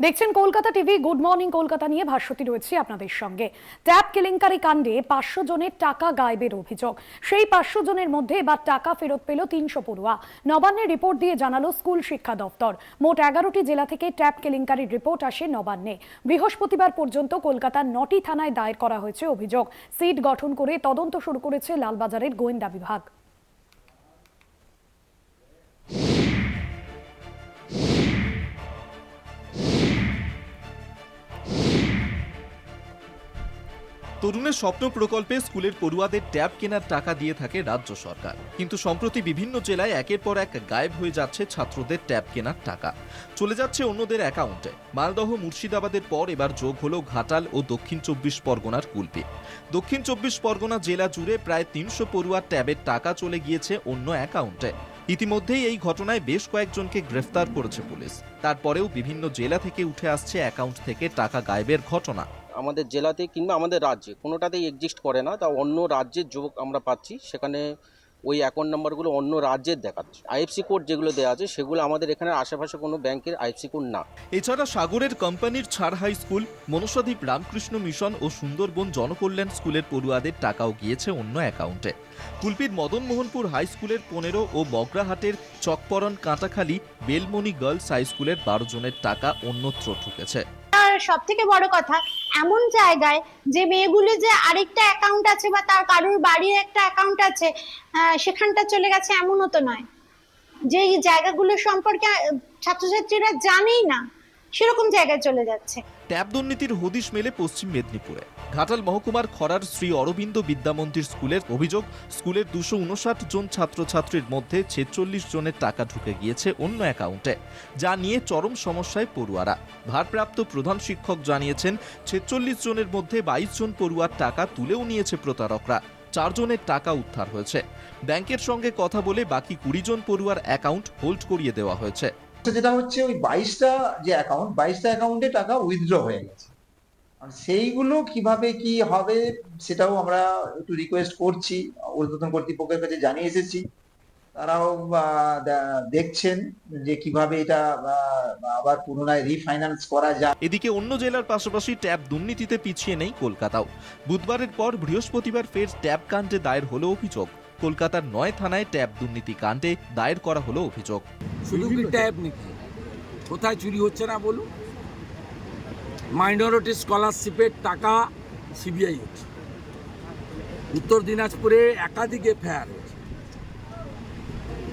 দেখছেন Kolkata TV. Good morning Kolkata নিয়ে ভাস্বতী রয়েছে আপনাদের সঙ্গে। ট্যাব কেলেঙ্কারি কাণ্ডে 500 জনের টাকা গায়েবের অভিযোগ। সেই 500 জনের মধ্যে এবার টাকা ফেরত পেল 300 পড়ুয়া। নবান্নের রিপোর্ট দিয়ে জানালো স্কুল শিক্ষা দপ্তর। মোট 11টি জেলা থেকে ট্যাব কেলেঙ্কারির রিপোর্ট আসে নবান্নে। বৃহস্পতিবার পর্যন্ত কলকাতার 9টি থানায় দায়ের করা হয়েছে অভিযোগ। সিট গঠন করে তদন্ত শুরু করেছে লালবাজারের গোয়েন্দা বিভাগ। তরুণের স্বপ্ন প্রকল্পে স্কুলের পড়ুয়াদের ট্যাব কেনার টাকা দিয়ে থাকে রাজ্য সরকার, কিন্তু সম্প্রতি বিভিন্ন জেলায় একের পর এক গায়েব হয়ে যাচ্ছে ছাত্রদের ট্যাব কেনার টাকা। চলে যাচ্ছে অন্যদের অ্যাকাউন্টে। মালদহ মুর্শিদাবাদের পর এবার যোগ হলো ঘাটাল ও দক্ষিণ 24 পরগনার কুলপি। দক্ষিণ 24 পরগনা জেলা জুড়ে প্রায় 300 পড়ুয়ার ট্যাবের টাকা চলে গিয়েছে অন্য অ্যাকাউন্টে। ইতিমধ্যেই এই ঘটনায় বেশ কয়েকজনকে গ্রেফতার করেছে পুলিশ। তারপরেও বিভিন্ন জেলা থেকে উঠে আসছে অ্যাকাউন্ট থেকে টাকা গায়েবের ঘটনা। আমাদের জেলাতে কিংবা আমাদের রাজ্যে কোনোটাতেই এক্সিস্ট করে না, তা অন্য রাজ্যের যুবক আমরা পাচ্ছি, সেখানে ওই অ্যাকাউন্ট নাম্বারগুলো অন্য রাজ্যের দেখাচ্ছে। আইএফসি কোড যেগুলো দেওয়া আছে সেগুলো আমাদের এখানে আশেপাশে কোনো ব্যাংকের আইএফসি কোড না। এছাড়া সাগরের কোম্পানির ছাড় high school, Manasadwip Ramakrishna Mission ও সুন্দরবন জনকল্যাণ স্কুলের পড়ুয়াদের টাকাও গিয়েছে অন্য অ্যাকাউন্টে। কুলপির মদনমোহনপুর হাই স্কুলের 15 ও বগরাহাটের চকপরন কাঁটাখালী বেলমনি গার্লস হাই স্কুলের 12 জনের টাকা অন্যত্র ঢুকেছে। সব থেকে বড় কথা, এমন জায়গায় যে মেয়েগুলো যে আরেকটা অ্যাকাউন্ট আছে বা তার কারোর বাড়ির একটা অ্যাকাউন্ট আছে, সেখানটা চলে গেছে এমনও তো নয়। যে জায়গাগুলো সম্পর্কে ছাত্রছাত্রীরা জানেই না, সেরকম জায়গায় চলে যাচ্ছে। ট্যাব দুর্নীতির হদিশ মেলে পশ্চিম মেদিনীপুরে। ঘাটাল মহকুমার খরার শ্রী অরবিন্দ বিদ্যামন্দির স্কুলের অভিযোগ, স্কুলের 259 জন ছাত্রছাত্রীর মধ্যে 46 জনের টাকা ঢুকে গিয়েছে অন্য অ্যাকাউন্টে, যা নিয়ে চরম সমস্যায় পড়ুয়ারা। ভারপ্রাপ্ত প্রধান শিক্ষক জানিয়েছেন, 46 জনের মধ্যে 22 জন পড়ুয়ার টাকা তুলেও নিয়েছে প্রতারকরা। 4 জনের টাকা উদ্ধার হয়েছে। ব্যাংকের সঙ্গে কথা বলে বাকি 20 জন পড়ুয়ার অ্যাকাউন্ট হোল্ড করিয়ে দেওয়া হয়েছে। যেটা হচ্ছে ওই 22টা যে অ্যাকাউন্ট, 22টা অ্যাকাউন্টে টাকা উইথড্র হয়ে গেছে। আর সেইগুলো কিভাবে কি হবে সেটাও আমরা একটু রিকোয়েস্ট করছি, ঊর্ধ্বতন কর্তৃপক্ষের কাছে জানিয়ে এসেছি। তারাও দেখছেন যে কিভাবে এটা আবার পুনরায় রিফাইন্যান্স করা যায়। এদিকে অন্য জেলার পাশাপাশি ট্যাব দুর্নীতিতে পিছিয়ে নেই কলকাতাও। বুধবারের পর বৃহস্পতিবার ফের ট্যাব কাণ্ডে দায়ের হলো অভিযোগ। কলকাতার 9 থানায় ট্যাব দুর্নীতি কাণ্ডে দায়ের করা হলো অভিযোগ। শুধু কি ট্যাব নাকি, কোথায় চুরি হচ্ছে না বলুন? মাইনরিটি স্কলারশিপের টাকা সিবিআই হচ্ছে, উত্তর দিনাজপুরে একাধিক এফআইআর হচ্ছে।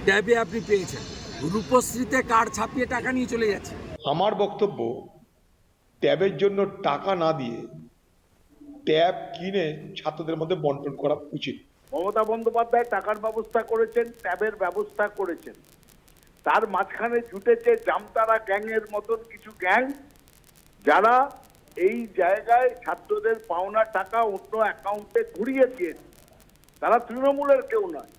ট্যাবে আপনি পেয়েছেন, রূপশ্রীতে কার্ড ছাপিয়ে টাকা নিয়ে চলে যাচ্ছে। আমার বক্তব্য, ট্যাবের জন্য টাকা না দিয়ে ট্যাব কিনে ছাত্রদের মধ্যে বন্টন করা উচিত। মমতা বন্দ্যোপাধ্যায় টাকার ব্যবস্থা করেছেন, ট্যাবের ব্যবস্থা করেছেন, তার মাঝখানে জুটেছে জামতারা গ্যাংয়ের মতন কিছু গ্যাং, যারা এই জায়গায় ছাত্রদের পাওনা টাকা অন্য অ্যাকাউন্টে ঘুরিয়ে দিয়েছে। তারা তৃণমূলের কেউ নয়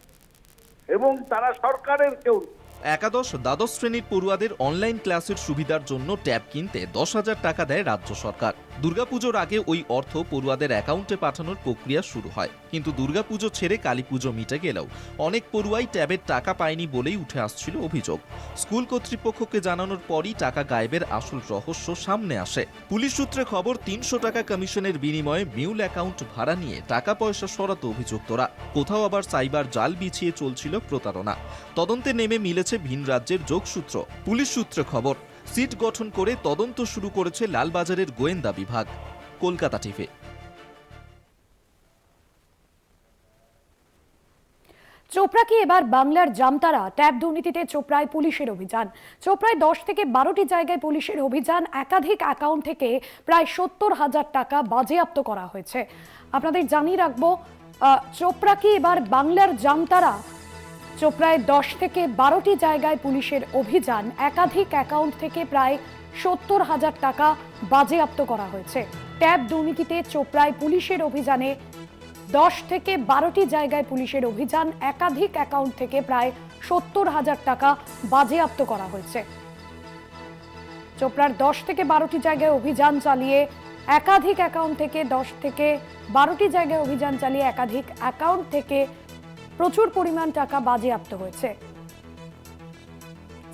এবং তারা সরকারের কেউ নয়। একাদশ দ্বাদশ শ্রেণীর পড়ুয়াদের অনলাইন ক্লাসের সুবিধার জন্য ট্যাব কিনতে 10,000 টাকা দেয় রাজ্য সরকার। দুর্গাপুজোর আগে ওই অর্থ পড়ুয়াদের অ্যাকাউন্টে পাঠানোর প্রক্রিয়া শুরু হয়, কিন্তু দুর্গাপুজো ছেড়ে কালীপুজো মিটে গেলেও অনেক পড়ুয়াই ট্যাবের টাকা পায়নি বলেই উঠে আসছিল অভিযোগ। স্কুল কর্তৃপক্ষকে জানানোর পরই টাকা গায়েবের আসল রহস্য সামনে আসে। পুলিশ সূত্রে খবর, 300 টাকা কমিশনের বিনিময়ে মিউল অ্যাকাউন্ট ভাড়া নিয়ে টাকা পয়সা সরাতো অভিযুক্তরা। কোথাও আবার সাইবার জাল বিছিয়ে চলছিল প্রতারণা। তদন্তে নেমে মিলেছে ভিন রাজ্যের যোগসূত্র। পুলিশ সূত্রে খবর, সিট গঠন করে তদন্ত শুরু করেছে লালবাজারের গোয়েন্দা বিভাগ। কলকাতা টিভি। চোপড়া কি এবার বাংলার জামতারা? ট্যাব দুর্নীতিতে চোপড়ায় পুলিশের অভিযান। চোপড়ায় 10 থেকে 12টি জায়গায় পুলিশের অভিযান। একাধিক অ্যাকাউন্ট থেকে প্রায় 70,000 টাকা বাজেয়াপ্ত করা হয়েছে। আপনাদের জানিয়ে রাখবো, চোপড়া কি এবার বাংলার জামতারা? চোপড়ায় 10 থেকে 12টি জায়গায় পুলিশের অভিযান। একাধিক অ্যাকাউন্ট থেকে প্রায় 70,000 টাকা বাজেয়াপ্ত করা হয়েছে। ট্যাব দুর্নীতিতে চোপড়ায় পুলিশের অভিযানে 10 থেকে 12টি জায়গায় পুলিশের অভিযান। একাধিক অ্যাকাউন্ট থেকে প্রায় 70,000 টাকা বাজেয়াপ্ত করা হয়েছে। চোপড়ার 10 থেকে 12টি জায়গায় অভিযান চালিয়ে একাধিক অ্যাকাউন্ট থেকে 10 থেকে 12টি জায়গায় অভিযান চালিয়ে একাধিক অ্যাকাউন্ট থেকে প্রচুর পরিমাণ টাকা বাজেয়াপ্ত হয়েছে।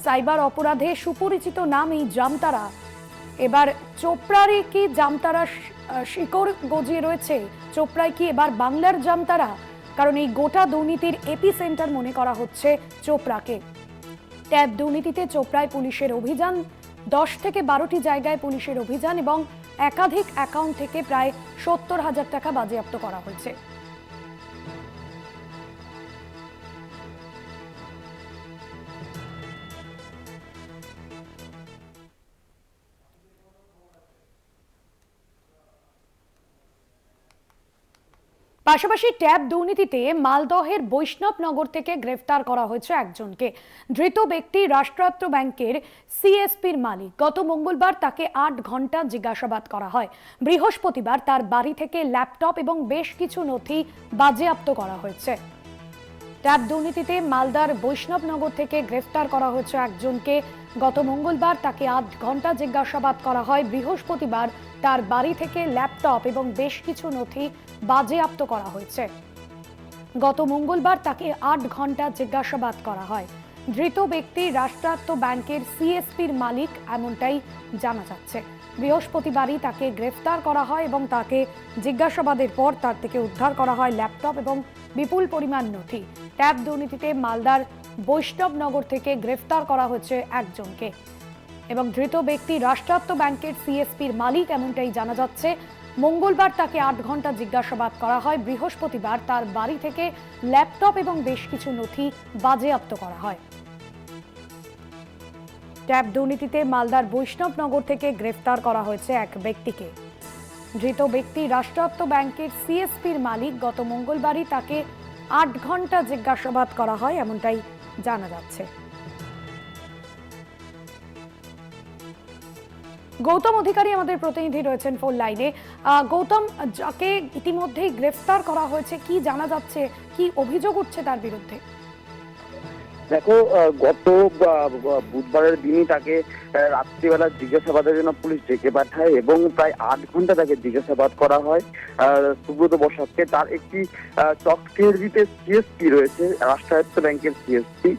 সাইবার অপরাধে সুপরিচিত নাম এই জামতারা। এবার চোপড়ারই কি জামতারা শিকড় গজিয়ে রয়েছে? চোপড়ায় কি এবার বাংলার জামতারা? কারণ এই গোটা দুর্নীতির এপি সেন্টার মনে করা হচ্ছে চোপড়াকে। ট্যাব দুর্নীতিতে চোপড়ায় পুলিশের অভিযান, 10 থেকে 12টি জায়গায় পুলিশের অভিযান এবং একাধিক অ্যাকাউন্ট থেকে প্রায় 70,000 টাকা বাজেয়াপ্ত করা হয়েছে। পাশাপাশি ট্যাব দুর্নীতিতে মালদহের বৈষ্ণবনগর থেকে গ্রেফতার করা হয়েছে একজনকে। ধৃত ব্যক্তি রাষ্ট্রায়ত্ত ব্যাংকের সিএসপির মালিক। গত মঙ্গলবার তাকে 8 ঘন্টা জিজ্ঞাসাবাদ করা হয়। বৃহস্পতিবার তার বাড়ি থেকে ল্যাপটপ এবং বেশ কিছু নথি বাজেয়াপ্ত করা হয়েছে। ট্যাব দুর্নীতিতে মালদার বৈষ্ণবনগর থেকে গ্রেফতার করা হয়েছে একজনকে। গত মঙ্গলবার তাকে 8 ঘন্টা জিজ্ঞাসাবাদ করা হয়। বৃহস্পতিবার তার বাড়ি থেকে ল্যাপটপ এবং বেশ কিছু নথি বাজেয়াপ্ত করা হয়েছে। গত মঙ্গলবার তাকে 8 ঘন্টা জিজ্ঞাসাবাদ করা হয়। ধৃত ব্যক্তি রাষ্ট্রায়ত্ত ব্যাংকের সিএসপির মালিক, এমনটাই জানা যাচ্ছে। বৃহস্পতিবারই তাকে গ্রেফতার করা হয় এবং তাকে জিজ্ঞাসাবাদের পর তার থেকে উদ্ধার করা হয় ল্যাপটপ এবং বিপুল পরিমাণ নথি। ট্যাব দুর্নীতিতে মালদার বৈষ্ণবনগর থেকে গ্রেফতার করা হয়েছে একজনকে এবং ধৃত ব্যক্তি রাষ্ট্রায়ত্ত ব্যাংকের সিএসপির মালিক, এমনটাই জানা যাচ্ছে। মঙ্গলবার তাকে 8 ঘন্টা জিজ্ঞাসাবাদ করা হয়। বৃহস্পতিবার তার বাড়ি থেকে ল্যাপটপ এবং বেশ কিছু নথি বাজেয়াপ্ত করা হয়। ট্যাব দুর্নীতিতে মালদার বৈষ্ণবনগর থেকে গ্রেফতার করা হয়েছে এক ব্যক্তিকে। ধৃত ব্যক্তি রাষ্ট্রায়ত্ত ব্যাংকের সিএসপির মালিক। গত মঙ্গলবারই তাকে 8 ঘন্টা জিজ্ঞাসাবাদ করা হয়, এমনটাই জানা যাচ্ছে। গৌতম অধিকারী আমাদের প্রতিনিধি রয়েছেন ফোন লাইনে। গৌতম, যাকে ইতিমধ্যেই গ্রেফতার করা হয়েছে, কি জানা যাচ্ছে, কি অভিযোগ উঠছে তার বিরুদ্ধে? দেখো, গত বুধবারের দিনই তাকে রাত্রিবেলা জিজ্ঞাসাবাদের জন্য পুলিশ ডেকে পাঠায় এবং প্রায় 8 ঘন্টা তাকে জিজ্ঞাসাবাদ করা হয়। সুব্রত বসাককে, তার একটি চকচেহরিতে সিএসপি রয়েছে, রাষ্ট্রায়ত্ত ব্যাংকের সিএসপি,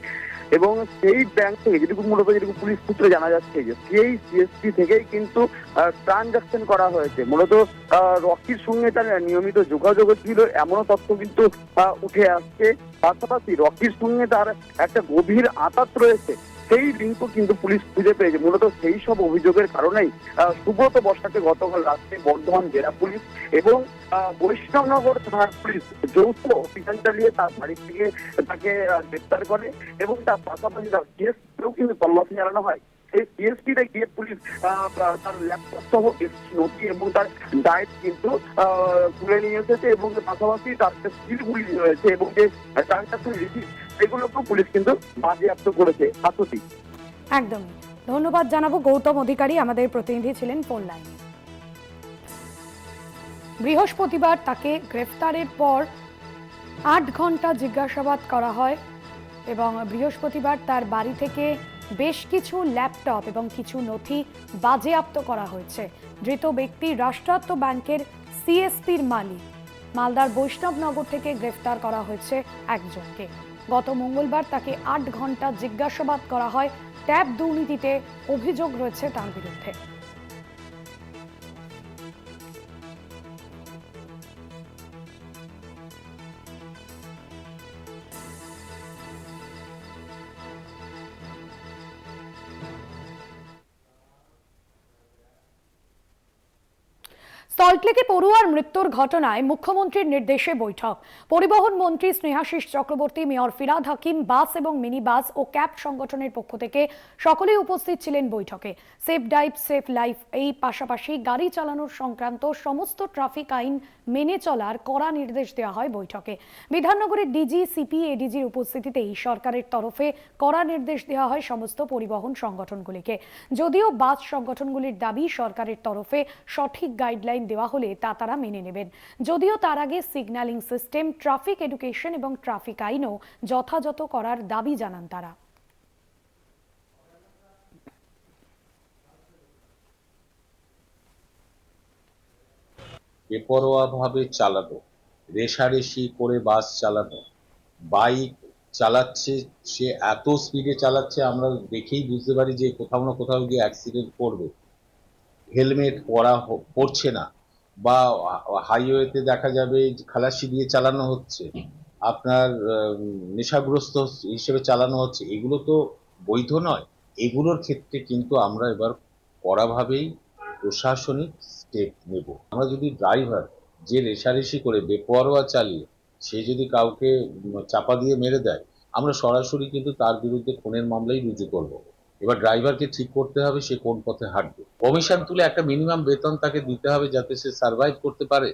এবং সেই ব্যাংক থেকে যেটুকু পুলিশ সূত্রে জানা যাচ্ছে যে সেই সিএসপি থেকেই কিন্তু ট্রানজাকশন করা হয়েছে। মূলত রকির সঙ্গে তার নিয়মিত যোগাযোগ ছিল এমনও তথ্য কিন্তু উঠে আসছে। পাশাপাশি রকির সঙ্গে তার একটা গভীর আঁতাত রয়েছে, সেই লিঙ্কও কিন্তু পুলিশ খুঁজে পেয়েছে। মূলত সেই সব অভিযোগের কারণেই সুব্রত বসাককে গতকাল রাত্রে বর্ধমান জেলা পুলিশ এবং বৈষ্ণবনগর থানার পুলিশ যৌথ অভিযান চালিয়ে তার বাড়ি থেকে তাকে গ্রেফতার করে এবং তার পাশাপাশি তার সিএসপিও কিন্তু তল্লাশি চালানো হয়। সেই সিএসপিতে গিয়ে পুলিশ তার ল্যাপটপ সহ নথি এবং তার ডায়েট কিন্তু তুলে নিয়ে এসেছে এবং পাশাপাশি তার সিলগুলি রয়েছে এবং যে ট্রানজাকশন রিসিপ্ট সেগুলোকেও পুলিশ কিন্তু বাজেয়াপ্ত করেছে। একদমই ধন্যবাদ জানাবো। গৌতম অধিকারী আমাদের প্রতিনিধি ছিলেন ফোন লাইনে। বৃহস্পতিবার তাকে গ্রেফতারের পর 8 ঘন্টা জিজ্ঞাসাবাদ করা হয় এবং বৃহস্পতিবার তার বাড়ি থেকে বেশ কিছু ল্যাপটপ এবং কিছু নথি বাজেয়াপ্ত করা হয়েছে। ধৃত ব্যক্তি রাষ্ট্রায়ত্ত ব্যাংকের সিএসপির মালিক। মালদার বৈষ্ণবনগর থেকে গ্রেফতার করা হয়েছে একজনকে। গত মঙ্গলবার তাকে 8 ঘন্টা জিজ্ঞাসাবাদ করা হয়। ট্যাব দুর্নীতিতে অভিযোগ রয়েছে তার বিরুদ্ধে। সল্টলেকে পড়ুয়ার মৃত্যুর ঘটনায় মুখ্যমন্ত্রীর নির্দেশে বৈঠক। পরিবহন মন্ত্রী স্নেহাশিস চক্রবর্তী, মেয়র ফিরহাদ হাকিম, বাস এবং মিনি বাস ও ক্যাব সংগঠনের পক্ষ থেকে সকলেই উপস্থিত ছিলেন বৈঠকে। সেফ ড্রাইভ সেফ লাইফ এই পাশাপাশি গাড়ি চালানোর সংক্রান্ত সমস্ত ট্রাফিক আইন মেনে চলার কড়া নির্দেশ দেওয়া হয় বৈঠকে। বিধাননগরের ডিজি, সিপি, এডিজির উপস্থিতিতেই সরকারের তরফে কড়া নির্দেশ দেওয়া হয় সমস্ত পরিবহন সংগঠনগুলিকে। যদিও বাস সংগঠনগুলির দাবি সরকারের তরফে সঠিক গাইডলাইন দেওয়া হলে তা তারা মেনে নেবেন। যদিও তার আগে সিগন্যালিং সিস্টেম, ট্রাফিক এডুকেশন এবং ট্রাফিক আইনও যথাযথ করার দাবি জানান তারা। বেপরোয়াভাবে চালানো, রেষারেষি করে বাস চালানো, বাইক চালাচ্ছে, সে এত স্পিডে চালাচ্ছে আমরা দেখেই বুঝতে পারি যে কোথাও না কোথাও গিয়ে অ্যাক্সিডেন্ট করবে। হেলমেট পরছে না, বা হাইওয়েতে দেখা যাবে খালাসি দিয়ে চালানো হচ্ছে, আপনার নেশাগ্রস্ত হিসেবে চালানো হচ্ছে, এগুলো তো বৈধ নয়। এগুলোর ক্ষেত্রে কিন্তু আমরা এবার কড়াভাবেই প্রশাসনিক স্টেপ নেব। আমরা যদি ড্রাইভার যে রেষারেষি করে বেপরোয়া চালিয়ে সে যদি কাউকে চাপা দিয়ে মেরে দেয়, আমরা সরাসরি কিন্তু তার বিরুদ্ধে খুনের মামলাই রুজু করব। এবার ড্রাইভারকে ঠিক করতে হবে সে কোন পথে হাঁটবে। কমিশন তুলে একটা মিনিমাম বেতন তাকে দিতে হবে যাতে সে সার্ভাইভ করতে পারে,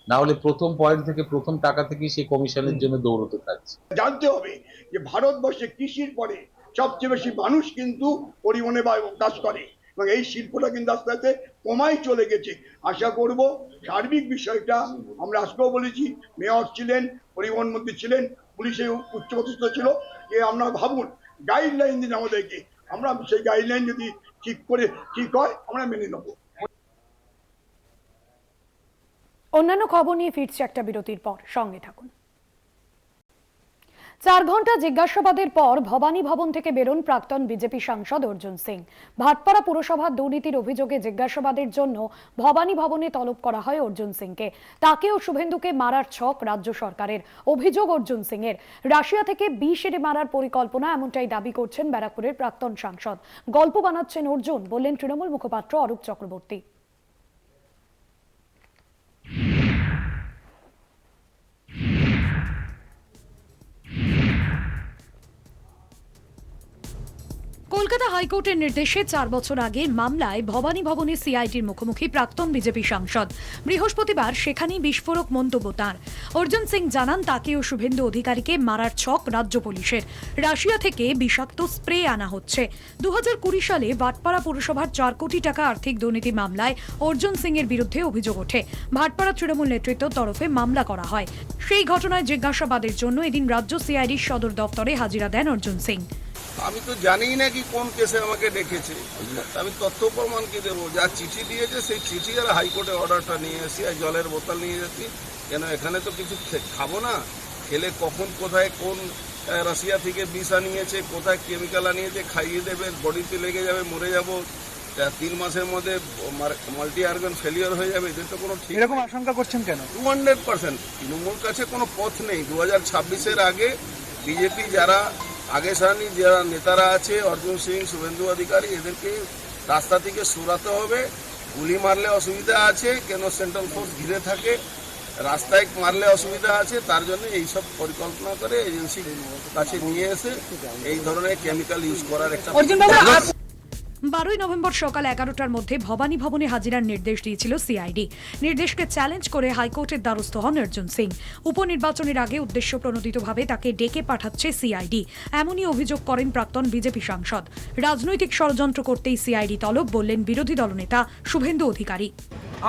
না হলে প্রথম পয়েন্ট থেকে প্রথম টাকা থেকেই সে কমিশনের জন্য দৌড়তে থাকছে। জানতে হবে যে ভারতবর্ষে কৃষির পরে সবচেয়ে বেশি মানুষ কিন্তু পরিবহনে কাজ করে, এবং এই শিল্পটা কিন্তু আস্তে আস্তে কমাই চলে গেছে। আশা করব সার্বিক বিষয়টা, আমরা আজকেও বলেছি, মেয়র ছিলেন, পরিবহন মন্ত্রী ছিলেন, পুলিশে উচ্চপদস্থ ছিল, যে আমরা ভাবুন গাইডলাইন দিন আমাদেরকে, আমরা সেই গাইডলাইন যদি ঠিক হয় আমরা মেনে নেব। অন্যান্য খবর নিয়ে ফিরছে একটা বিরতির পর, সঙ্গে থাকুন। 4 ঘন্টা জিজ্ঞাসাবাদের পর ভবানী ভবন থেকে বেরোন প্রাক্তন বিজেপি সাংসদ অর্জুন সিং। ভাটপাড়া পুরসভার দুর্নীতির অভিযোগে জিজ্ঞাসাবাদের জন্য ভবানী ভবনে তলব করা হয় অর্জুন সিংকে। তাকে ও শুভেন্দুকে মারার ছক রাজ্য সরকারের। অভিযোগ অর্জুন সিং এর রাশিয়া থেকে বিষ এনে মারার পরিকল্পনা, এমনটাই দাবি করছেন ব্যারাকপুরের প্রাক্তন সাংসদ। গল্প বানাচ্ছেন অর্জুন, বললেন তৃণমূল মুখপাত্র অরূপ চক্রবর্তী। কলকাতা হাইকোর্টের নির্দেশে 4 বছর আগে মামলায় ভবানী ভবনে সিআইডির মুখোমুখি প্রাক্তন বিজেপি সাংসদ। বৃহস্পতিবার সেখানেই বিস্ফোরক মন্তব্য তাঁর। অর্জুন সিং জানান তাকে ও শুভেন্দু অধিকারীকে মারার ছক রাজ্য পুলিশের। রাশিয়া থেকে বিষাক্ত স্প্রে আনা হচ্ছে। 2020 সালে ভাটপাড়া পুরসভার 4 কোটি টাকা আর্থিক দুর্নীতি মামলায় অর্জুন সিং এর বিরুদ্ধে অভিযোগ ওঠে। ভাটপাড়া তৃণমূল নেতৃত্বের তরফে মামলা করা হয়। সেই ঘটনায় জিজ্ঞাসাবাদের জন্য এদিন রাজ্য সিআইডির সদর দপ্তরে হাজিরা দেন অর্জুন সিং। আমি তো জানিই না কি কোন কেসে আমাকে ডেকেছে, আমি তথ্য প্রমাণ কি দেবো? যা চিঠি দিয়েছে সেই চিঠি আর হাইকোর্টের অর্ডারটা নিয়ে এসি, আর জলের বোতল নিয়ে যাচ্ছি। কেন এখানে তো কিছু খাবো না, খেলে কখন কোথায় কোন রাশিয়া থেকে বিষ আনিয়েছে, কোথায় কেমিক্যাল আনিয়েছে, খাইয়ে দেবে, বডিতে লেগে যাবে, মরে যাবো, 3 মাসের মধ্যে মাল্টি অর্গান ফেলিওর হয়ে যাবে। এদের তো কোনো ঠিক এরকম আশঙ্কা করছেন কেন? 200% তৃণমূল কাছে কোনো পথ নেই। 2026-এর আগে বিজেপি যারা আগে সারানি যারা নেতারা আছে, অর্জুন সিং, শুভেন্দু অধিকারী, এদেরকে রাস্তা থেকে সরাতে হবে। গুলি মারলে অসুবিধা আছে, কেন সেন্ট্রাল ফোর্স ঘিরে থাকে, রাস্তায় মারলে অসুবিধা আছে, তার জন্য এইসব পরিকল্পনা করে এজেন্সির কাছে নিয়ে এসে এই ধরনের কেমিক্যাল ইউজ করার একটা। 12 নভেম্বর সকাল 11টার মধ্যে ভবানী ভবনে হাজিরার নির্দেশ দিয়েছিল সিআইডি। নির্দেশকে চ্যালেঞ্জ করে হাইকোর্টের দ্বারস্থ হন অর্জুন সিং। উপনির্বাচনের আগে উদ্দেশ্য প্রণোদিতভাবে তাকে ডেকে পাঠাচ্ছে সিআইডি, এমনই অভিযোগ করেন প্রাক্তন বিজেপি সাংসদ। রাজনৈতিক ষড়যন্ত্র করতেই সিআইডি তলব, বললেন বিরোধী দলনেতা শুভেন্দু অধিকারী।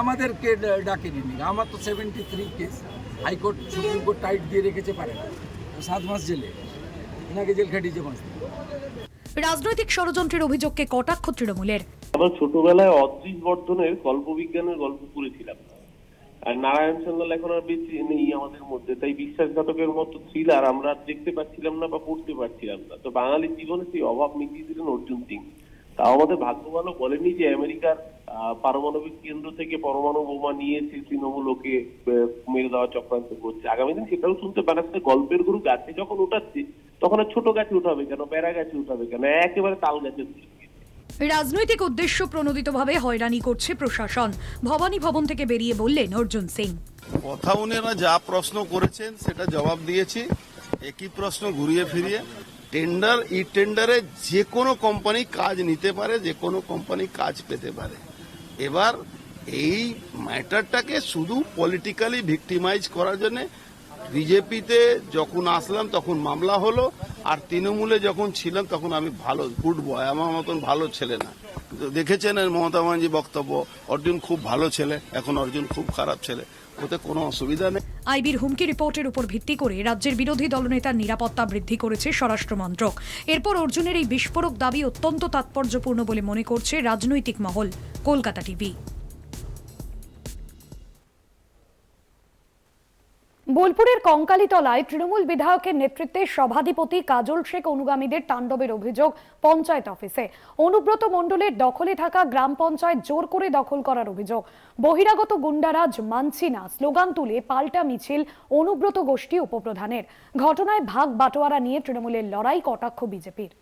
আমাদেরকে ডাকেনি, আমার তো 73 case, high court supreme court tight দিয়ে রেখেছে, পারে না, 7 মাস জেলে, ওনাকে জেল খাটিয়েছে 5 দিন। রাজনৈতিক ষড়যন্ত্রের অভিযোগকে কটাক্ষ তৃণমূলের। আমরা ছোটবেলায় অদ্রিজ বর্ধনের গল্পবিজ্ঞানের গল্প পড়েছিলাম, আর নারায়ণ সান্যাল এখন আর বেঁচে নেই আমাদের মধ্যে, তাই বিশ্বাসঘাতকের মতো থ্রিলার আমরা দেখতে পাচ্ছিলাম না বা পড়তে পারছিলাম না। তো বাঙালির জীবনে সেই অভাব মিটিয়ে দিলেন অর্জুন সিং। তাও আমাদের ভাগ্য ভালো, বলেনি যে আমেরিকার পারমাণবিক কেন্দ্র থেকে পরমাণু বোমা নিয়ে এসে তৃণমূল ওকে মেরে দেওয়ার চক্রান্ত করছে। আগামী দিন সেটাও শুনতে পারাচ্ছে। গল্পের গুরু গাছে যখন উঠাচ্ছে তখন আর ছোট গাছে উঠাবে কেন, প্যারা গাছে উঠাবে কেন, একেবারে তাল গাছে। রাজনৈতিক উদ্দেশ্য প্রণোদিতভাবে হয়রানি করছে প্রশাসন, ভবানী ভবন থেকে বেরিয়ে বললেন অর্জুন সিং। কথা উনারা যা প্রশ্ন করেছেন সেটা জবাব দিয়েছি, একই প্রশ্ন ঘুরিয়ে ফিরিয়ে। টেন্ডার, ই টেন্ডারে যে কোনো কোম্পানি কাজ নিতে পারে, যে কোনো কোম্পানি কাজ পেতে পারে। এবার এই ম্যাটারটাকে শুধু পলিটিক্যালি ভিক্টিমাইজ করার জন্য বিজেপিতে যখন আসলাম তখন মামলা হলো, আর তৃণমূলে যখন ছিলাম তখন আমি ভালো গুড বয়, আমার মতন ভালো ছেলে না। দেখেছেন মমতা ব্যানার্জি বক্তব্য, অর্জুন খুব ভালো ছেলে, এখন অর্জুন খুব খারাপ ছেলে, ওতে কোনো অসুবিধা নেই। আইবির হুমকি রিপোর্টের উপর ভিত্তি করে রাজ্যের বিরোধী দলনেতার নিরাপত্তা বৃদ্ধি করেছে স্বরাষ্ট্র মন্ত্রক। এরপর অর্জুনের এই বিস্ফোরক দাবি অত্যন্ত তাৎপর্যপূর্ণ বলে মনে করছে রাজনৈতিক মহল। কলকাতা টিভি। বোলপুরের কঙ্কালীতলায় তৃণমূল বিধায়কের নেতৃত্বে সভাধিপতি কাজল শেখ অনুগামীদের তাণ্ডবের অভিযোগ পঞ্চায়েত অফিসে। অনুব্রত মণ্ডলের দখলে থাকা গ্রাম পঞ্চায়েত জোর করে দখল করার অভিযোগ। বহিরাগত গুন্ডারাজ মানছি না স্লোগান তুলে পাল্টা মিছিল অনুব্রত গোষ্ঠী উপপ্রধানের। ঘটনায় ভাগ বাটোয়ারা নিয়ে তৃণমূলের লড়াই, কটাক্ষ বিজেপির।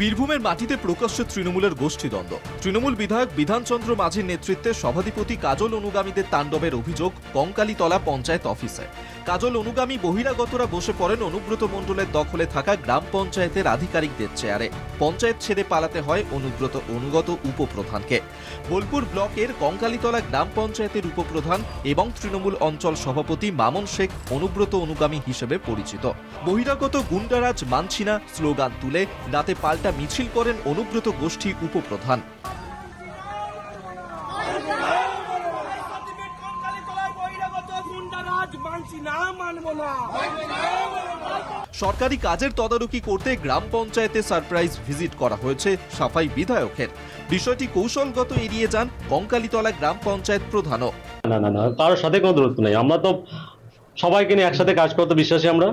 বীরভূমের মাটিতে প্রকাশ্যে তৃণমূলের গোষ্ঠীদ্বন্দ্ব। তৃণমূল বিধায়ক বিধানচন্দ্র মাঝির নেতৃত্বে সভাধিপতি কাজল অনুগামীদের তাণ্ডবের অভিযোগ কঙ্কালীতলা পঞ্চায়েত অফিসে। কাজল অনুগামী বহিরাগতরা বসে পড়েন অনুব্রত মণ্ডলের দখলে থাকা গ্রাম পঞ্চায়েতের আধিকারিকদের চেয়ারে। পঞ্চায়েত ছেড়ে পালাতে হয় অনুব্রত অনুগত উপপ্রধানকে। বোলপুর ব্লকের কঙ্কালীতলা গ্রাম পঞ্চায়েতের উপপ্রধান এবং তৃণমূল অঞ্চল সভাপতি মামন শেখ অনুব্রত অনুগামী হিসেবে পরিচিত। বহিরাগত গুন্ডারাজ মানছি না স্লোগান তুলে রাতে পাল্টা মিছিল করেন অনুব্রত গোষ্ঠী উপপ্রধান। সরকারি কাজের তদারকি করতে গ্রাম পঞ্চায়েতে সারপ্রাইজ ভিজিট করা হয়েছে সাফাই বিধায়কের। বিষয়টি কৌশলগত এড়িয়ে যান কঙ্কালীতলা গ্রাম পঞ্চায়েত প্রধানও। না কারোর সাথে কোনো দূরত্ব নেই। আমরা তো সবাইকে নিয়ে একসাথে কাজ করতে বিশ্বাসী। আমরা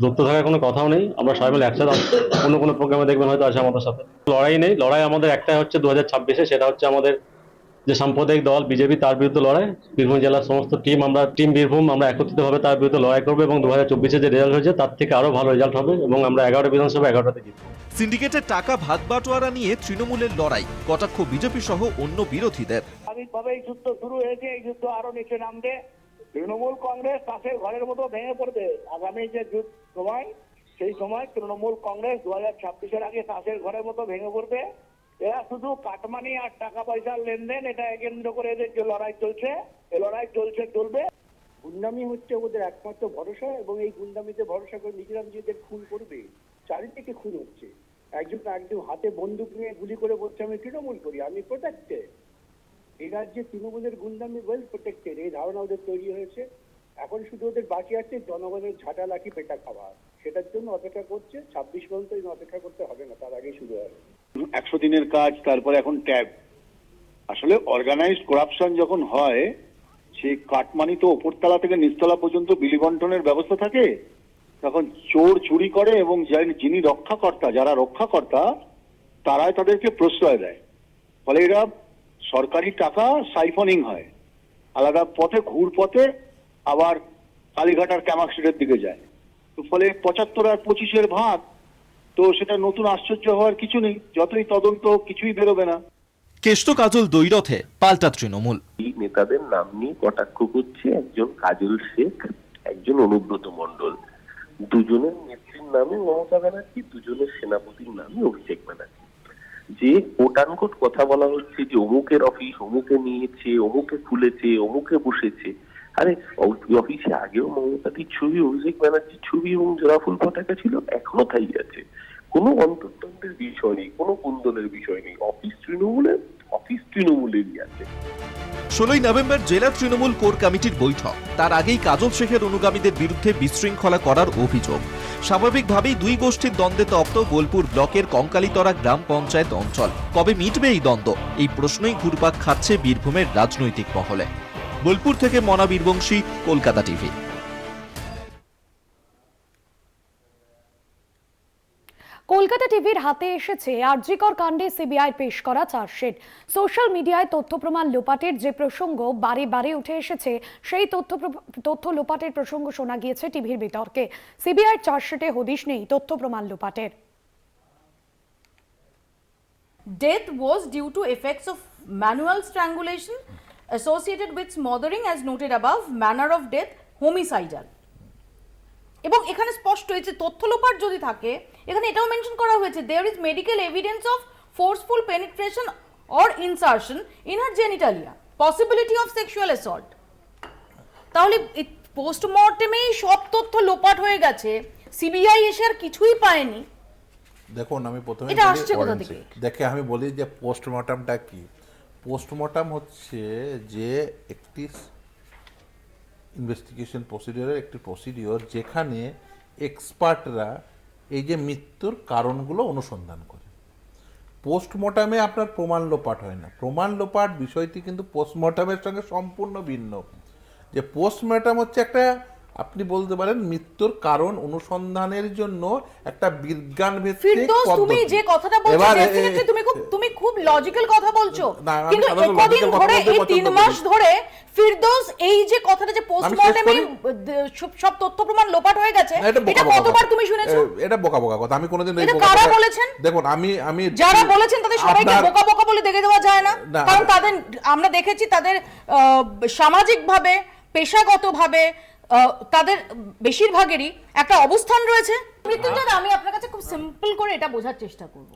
দূরত্ব থাকার কোনো কথাও নেই। আমরা সবাই মিলে একসাথে কোনো প্রোগ্রামে দেখবেন হয়তো আছে আমাদের সাথে। লড়াই নেই, লড়াই আমাদের একটাই হচ্ছে 2026-এ, সেটা হচ্ছে আমাদের যে সাম্প্রদায়িক দল বিজেপি, তার বিরুদ্ধে লড়াই। বীরভূম জেলার সমস্ত টিম বীরভূম আমরা একত্রিতভাবে তার বিরুদ্ধে লড়াই করবো এবং 2024-এ যে রেজাল্ট হয়েছে তার থেকে আরো ভালো রেজাল্ট হবে এবং আমরা 11টা বিধানসভা 11টাতে জিতবো। সিন্ডিকেটের টাকা ভাগ বাটোয়ারা নিয়ে তৃণমূলের লড়াই, কটাক্ষ বিজেপি সহ অন্য বিরোধীদের। স্বাভাবিকভাবে এই যুদ্ধ শুরু হয়েছে, এই যুদ্ধ আরো নিচে নামবে। তৃণমূল কংগ্রেস তাসের ঘরের মতো ভেঙে পড়বে। আগামী যে সময়, সেই সময় তৃণমূল কংগ্রেস 2026-এর আগে তাসের ঘরের মতো ভেঙে পড়বে। এরা শুধু কাটমানি আর টাকা পয়সার লেনদেন, এটা কেন্দ্র করে এদের যে লড়াই চলছে, এই লড়াই চলবে। গুন্ডামি হচ্ছে ওদের একমাত্র ভরসা এবং এই গুন্ডামিতে ভরসা করে নিজেরা নিজেদের খুন করবে। চারিদিকে খুন হচ্ছে। একজন হাতে বন্দুক নিয়ে গুলি করে বলছে আমি তৃণমূল করি, আমি প্রোটেক্টেড। এই রাজ্যে তৃণমূলের গুন্ডামি ওয়েল প্রোটেক্টেড, এই ধারণা ওদের তৈরি হয়েছে। এখন শুধু ওদের বাকি আছে জনগণের ঝাঁটা লাঠি পেটা খাওয়া। সেটার জন্য অপেক্ষা করছে। 26 পর্যন্ত অপেক্ষা করতে হবে না, তার আগেই শুরু হবে। 100 দিনের কাজ, তারপরে এখন ট্যাব। আসলে অর্গানাইজড করাপশন যখন হয়, সেই কাটমানি তো ওপরতলা থেকে নিচতলা পর্যন্ত বিলি বন্টনের ব্যবস্থা থাকে। তখন চোর চুরি করে এবং যিনি যারা রক্ষাকর্তা তারাই তাদেরকে প্রশ্রয় দেয়। ফলে এরা সরকারি টাকা সাইফনিং হয়, আলাদা পথে ঘুর পথে আবার কালীঘাট আর ক্যামাক্সিডের দিকে যায়। তো ফলে 75 আর 25-এর ভাগ, তো সেটা নতুন আশ্চর্য হওয়ার কিছু নেই। যতই তদন্ত কিছুই বেরোবে না। কেষ্ট কাজল দ্বৈরথে পাল্টা তৃণমূল। এই নেতাদের নাম নিয়ে কটাক্ষ করছে একজন কাজল শেখ, একজন অনুব্রত মণ্ডল। দুজনের নেত্রীর নামে মমতা ব্যানার্জি, দুজনের সেনাপতির নামে অভিষেক ব্যানার্জি। যে কোটানকোট কথা বলা হচ্ছে যে অমুকের অফিস অমুকে নিয়েছে, অমুকে খুলেছে, অমুকে বসেছে। আরে অফিসে আগেও মমতাদির ছবি, অভিষেক ব্যানার্জির ছবি এবং জোড়াফুল পতাকা ছিল, এখনো তাই আছে। কোনো অন্তর্দ্বন্দ্বের বিষয় নেই, কোনো কুন্দলের বিষয় নেই। অফিস তৃণমূলেরই আছে। 16ই নভেম্বর জেলা তৃণমূল কোর কমিটির বৈঠক। তার আগেই কাজল শেখের অনুগামীদের বিরুদ্ধে বিশৃঙ্খলা করার অভিযোগ। স্বাভাবিকভাবেই দুই গোষ্ঠীর দ্বন্দ্বে তপ্ত বোলপুর ব্লকের কঙ্কালীতলা গ্রাম পঞ্চায়েত অঞ্চল। কবে মিটবে এই দ্বন্দ্ব? এই প্রশ্নই ঘুরপাক খাচ্ছে বীরভূমের রাজনৈতিক মহলে। বোলপুর থেকে মনা বীরবংশী, কলকাতা টিভি। কলকাতা টিভির হাতে এসেছে আরজিকর কাণ্ডে সিবিআই পেশ করা চার্জশিট। সোশ্যাল মিডিয়ায় তথ্য প্রমাণ লোপাটের যে প্রসঙ্গ বারে বারে উঠে এসেছে, সেই তথ্য লোপাটের প্রসঙ্গ শোনা গিয়েছে টিভির বিতর্কে। সিবিআই চার্জশিটে হদিশ নেই তথ্য প্রমাণ লোপাটের। Death was due to effects of manual strangulation associated with smothering as noted above, manner of death homicidal। এবং এখানে স্পষ্ট হয়েছে তথ্য লোপাট যদি থাকে, এখানে এটাও মেনশন করা হয়েছে there is medical evidence of forceful penetration or insertion in her genitalia, possibility of sexual assault. তাহলে পোস্টমর্টেমেই সব তথ্য লোপাট হয়ে গেছে, সিবিআই এসে আর কিছুই পায়নি। দেখুন, আমি প্রথমে আমি বলি যে পোস্টমর্টমটা কি। পোস্টমর্টম হচ্ছে যে একটি ইনভেস্টিগেশন প্রসিডিওরের একটি প্রসিডিওর যেখানে এক্সপার্টরা এই যে মৃত্যুর কারণগুলো অনুসন্ধান করে। পোস্টমর্টমে আপনার প্রমাণ লোপাট হয় না। প্রমাণ লোপাট বিষয়টি কিন্তু পোস্টমর্টমের সঙ্গে সম্পূর্ণ ভিন্ন। যে পোস্টমর্টম হচ্ছে একটা, আপনি বলতে পারেন মৃত্যুর কারণ অনুসন্ধানের জন্য একটা বিজ্ঞান ভিত্তিক ফিরদৌস, তুমি পদ্ধতি। যে কথাটা বলছো এবার ডেফিনেটলি তুমি খুব লজিক্যাল কথা বলছো, না, আমি কিন্তু সাধারণত কদিন logical ধরে কথা এই বলতে 3 পছন্দ মাস করি। ধরে ফিরদৌস এই যে কথাটা যে পোস্টমর্টেমে করি। সব তথ্য প্রমাণ লোপাট হয়ে গেছে, না, এটা বোকা এটা বোকা কতবার কথা। তুমি শুনেছো? এটা বোকা বোকা কথা। আমি কোনোদিন এই এটা বোকা কারা কথা- বলেছেন? দেখুন, আমি যারা বলেছেন তাদের সবাইকে আপনার- বোকা বোকা বলে দেখে দেওয়া যায় না, না। কারণ তাদের আমরা দেখেছি তাদের সামাজিকভাবে, পেশাগতভাবে তাদের বেশিরভাগেরই একটা অবস্থান রয়েছে। মৃত্যুঞ্জয়, আমি আপনার কাছে খুব সিম্পল করে এটা বোঝার চেষ্টা করব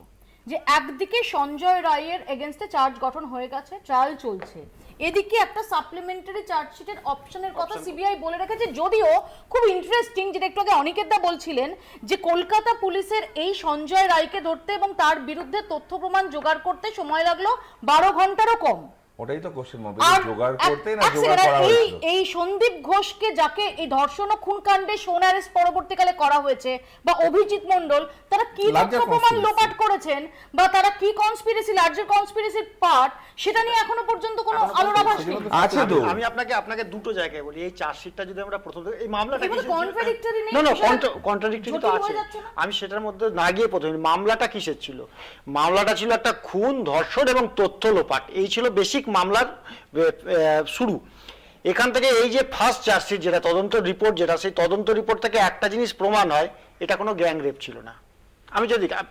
যে একদিকে সঞ্জয় রায়ের এগেইনস্টে চার্জ গঠন হয়ে গেছে, ট্রায়াল চলছে, এদিকে একটা সাপ্লিমেন্টারি চার্জশিটের অপশনের কথা সিবিআই বলে রেখেছে। যদিও খুব ইন্টারেস্টিং, যেটা একটু আগে অনিকেত দা বলছিলেন যে কলকাতা পুলিশের এই সঞ্জয় রায়কে ধরতে এবং তার বিরুদ্ধে তথ্য প্রমাণ জোগাড় করতে সময় লাগলো 12 ঘন্টারও কম। ওটাই তো কোশ্চেন মার্ক, আর জোগাড় করতে না এক জোগাড় second, করা হয়েছিল। এই সন্দীপ ঘোষকে যাকে এই ধর্ষণ ও খুন কাণ্ডে সোন অ্যারেস্ট পরবর্তীকালে করা হয়েছে, বা অভিজিৎ মন্ডল, তারা কি তথ্য প্রমাণ লোপাট করেছেন বা তারা কি কনস্পিরেসি, লার্জার কনস্পিরেসির পার্ট, সেটা নিয়ে এখনো পর্যন্ত কোনো আলোর আভাস নেই। আছে তো। আমি আপনাকে দুটো জায়গায় বলি, এই চার্জশিটটা যদি আমরা প্রথম থেকে এই মামলাটা এগুলো contradictory নেই? না কন্ট্রাডিক্টরি তো জটিল আছে। হয়ে যাচ্ছে না? আমি সেটার মধ্যে না গিয়ে প্রথমে মামলাটা কিসের ছিল? মামলাটা ছিল একটা খুন, ধর্ষণ এবং তথ্য লোপাট, এই ছিল বেসিক মামলার শুরু। এখান থেকে এই যে ফার্স্ট চার্জশিট, যেটা তদন্ত রিপোর্ট, যেটা সেই তদন্ত রিপোর্ট থেকে একটা জিনিস প্রমাণ হয়, এটা কোনো গ্যাং রেপ ছিল না।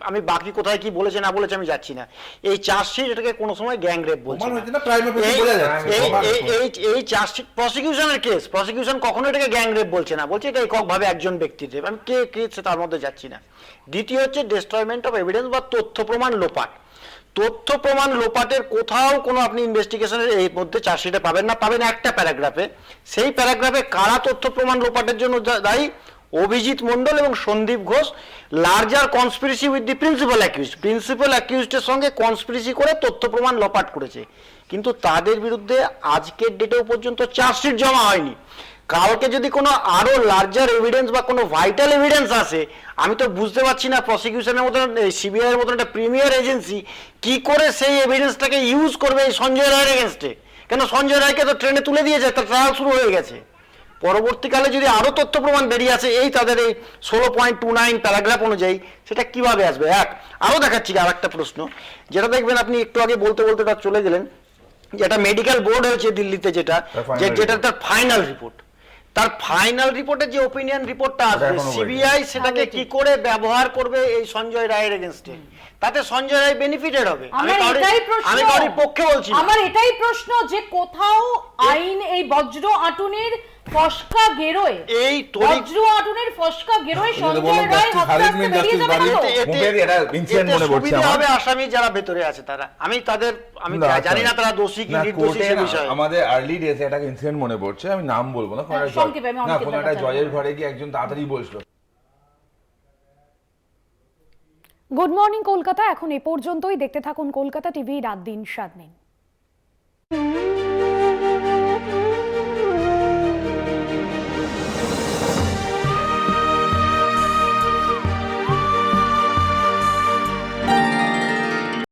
আমি বাকি কোথায় কি বলেছে না বলেছে আমি যাচ্ছি না, এই চার্জশিট এটাকে কোনো সময় গ্যাং রেপ বলছে না। এই চার্জশিট প্রসিকিউশনের কেস, প্রসিকিউশন কখনো এটাকে গ্যাং রেপ বলছে না, বলছে এটা এককভাবে একজন ব্যক্তির রেপ। আমি কে তার মধ্যে যাচ্ছি না। দ্বিতীয় হচ্ছে ডেস্ট্রয়মেন্ট অফ এভিডেন্স বা তথ্য প্রমাণ লোপাট। তথ্য প্রমাণ লোপাটের কোথাও কোনো আপনি ইনভেস্টিগেশনের এই মধ্যে চার্জশিটে পাবেন না, পাবেন একটা প্যারাগ্রাফে। সেই প্যারাগ্রাফে কারা তথ্য প্রমাণ লোপাটের জন্য দায়ী? অভিজিৎ মন্ডল এবং Sandip Ghosh, larger conspiracy with the principal accused. Principal অ্যাকিউজডের সঙ্গে কনস্পিরেসি করে তথ্য প্রমাণ লোপাট করেছে, কিন্তু তাদের বিরুদ্ধে আজকের ডেটেও পর্যন্ত চার্জশিট জমা হয়নি। কালকে যদি কোনো আরো লার্জার এভিডেন্স বা কোনো ভাইটাল এভিডেন্স আসে, আমি তো বুঝতে পারছি না প্রসিকিউশনের মতন, সিবিআই এর মতন একটা প্রিমিয়ার এজেন্সি কি করে সেই এভিডেন্সটাকে ইউজ করবে এই সঞ্জয় রায়ের এগেনস্টে। কেন সঞ্জয় রায়কে তো ট্রেনে তুলে দিয়েছে, তার ট্রায়াল শুরু হয়ে গেছে। পরবর্তীকালে যদি আরো তথ্য প্রমাণ বেরিয়ে আসে এই তাদের এই 16.29 প্যারাগ্রাফ অনুযায়ী, সেটা কিভাবে আসবে? আরো দেখাচ্ছি আর একটা প্রশ্ন, যেটা দেখবেন আপনি একটু আগে বলতে তার চলে গেলেন, যেটা মেডিকেল বোর্ড হয়েছে দিল্লিতে, যেটা তার ফাইনাল রিপোর্ট, তার ফাইনাল রিপোর্টের যে ওপিনিয়ন রিপোর্টটা আসবে, সিবিআই সেটাকে কি করে ব্যবহার করবে এই সঞ্জয় রায়ের এগেইনস্টে, তাতে সঞ্জয় রায় বেনিফিটেড হবে। আমি কারোর পক্ষে বলছি না। আমার এটাই প্রশ্ন যে কোথাও আইন এই বজ্র আটুনির ফসকা গেরোয়, এই বজ্র আটুনির ফসকা গেরোয় সঞ্জয় রায় হাতে বেরিয়ে যাবে না তো? এটা ইনসিডেন্ট মনে পড়ছে আমার। আসামি যারা ভেতরে আছে তারা, আমি জানি না তারা দোষী কি নির্দোষী সে বিষয়ে। আমাদের আর্লি ডেজে একটা ইনসিডেন্ট মনে পড়ছে, আমি নাম বলবো না, কোনো একটা জজের ঘরে গিয়ে একজন তাড়াতাড়ি বসলো। গুড মর্নিং কলকাতা এখন এ পর্যন্তই। দেখতে থাকুন কলকাতা টিভি, রাত দিন 7 দিন।